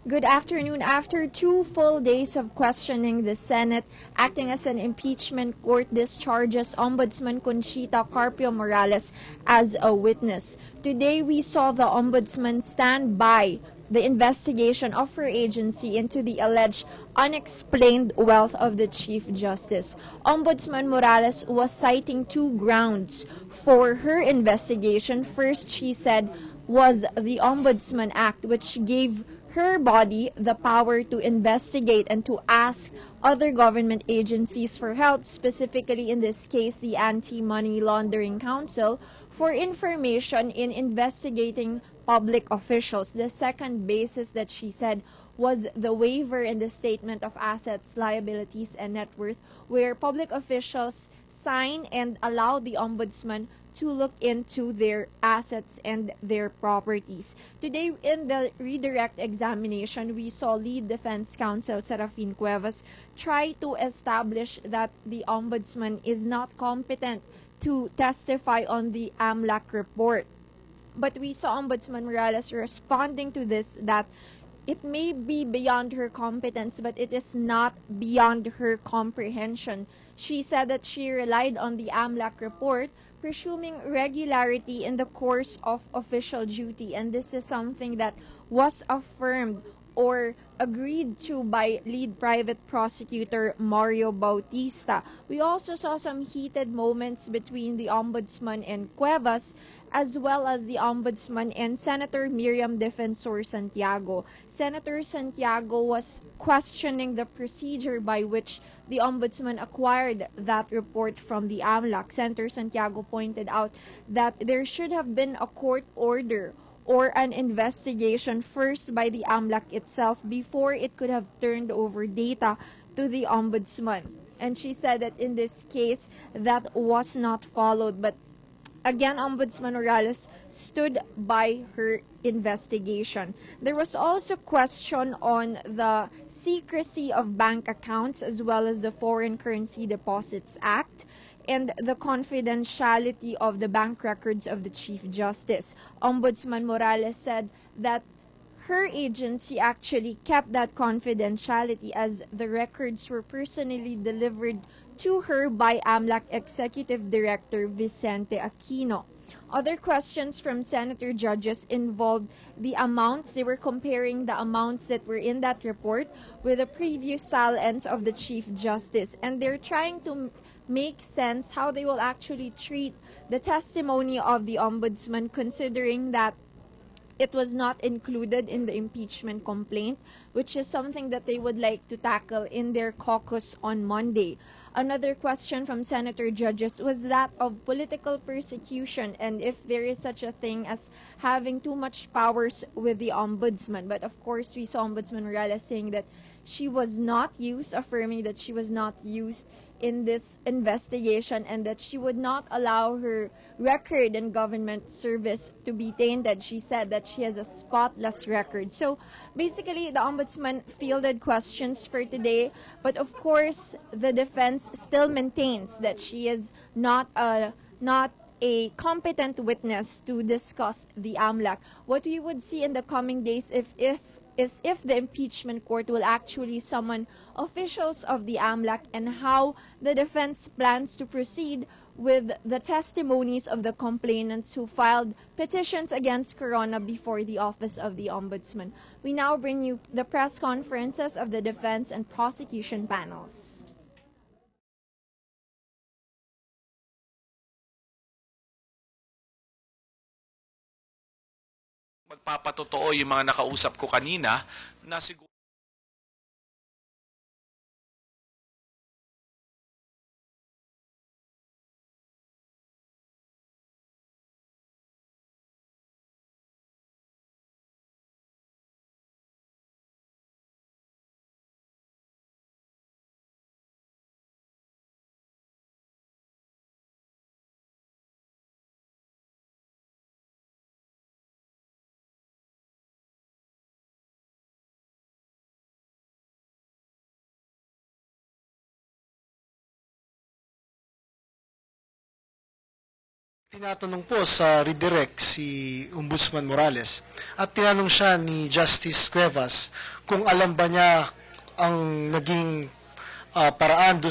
Good afternoon. After 2 full days of questioning, the Senate, acting as an impeachment court, discharges Ombudsman Conchita Carpio Morales as a witness. Today, we saw the Ombudsman stand by the investigation of her agency into the alleged unexplained wealth of the Chief Justice. Ombudsman Morales was citing two grounds for her investigation. First, she said, was the Ombudsman Act, which gave her body the power to investigate and to ask other government agencies for help, specifically in this case the Anti-Money Laundering Council, for information in investigating public officials. The second basis that she said was the waiver in the Statement of Assets, Liabilities, and Net Worth, where public officials sign and allow the ombudsman to look into their assets and their properties. Today, in the redirect examination, we saw lead defense counsel Serafin Cuevas try to establish that the ombudsman is not competent to testify on the AMLAC report. But we saw Ombudsman Morales responding to this that it may be beyond her competence, but it is not beyond her comprehension. She said that she relied on the AMLAC report, presuming regularity in the course of official duty, and this is something that was affirmed or agreed to by lead private prosecutor Mario Bautista. We also saw some heated moments between the ombudsman and Cuevas, as well as the ombudsman and Senator Miriam Defensor Santiago. Senator Santiago was questioning the procedure by which the ombudsman acquired that report from the AMLAC. Senator Santiago pointed out that there should have been a court order or an investigation first by the AMLAC itself before it could have turned over data to the ombudsman. And she said that in this case, that was not followed. But again, Ombudsman Morales stood by her investigation. There was also question on the secrecy of bank accounts as well as the Foreign Currency Deposits Act and the confidentiality of the bank records of the Chief Justice. Ombudsman Morales said that her agency actually kept that confidentiality as the records were personally delivered to her by AMLAC Executive Director Vicente Aquino. Other questions from senator judges involved the amounts. They were comparing the amounts that were in that report with the previous silence of the Chief Justice, and they're trying to make sense how they will actually treat the testimony of the ombudsman, considering that it was not included in the impeachment complaint, which is something that they would like to tackle in their caucus on Monday. Another question from senator judges was that of political persecution and if there is such a thing as having too much powers with the ombudsman. But of course, we saw Ombudsman Morales saying that she was not used, affirming that she was not used in this investigation and that she would not allow her record in government service to be tainted. She said that she has a spotless record. So basically, the ombudsman fielded questions for today, but of course, the defense still maintains that she is not a competent witness to discuss the AMLAC. What we would see in the coming days if the impeachment court will actually summon officials of the AMLAC and how the defense plans to proceed with the testimonies of the complainants who filed petitions against Corona before the office of the ombudsman. We now bring you the press conferences of the defense and prosecution panels. Magpapatotoo yung mga nakausap ko kanina na siguro Tinatanong po sa redirect si Ombudsman Morales at tinanong siya ni Justice Cuevas kung alam ba niya ang naging paraan doon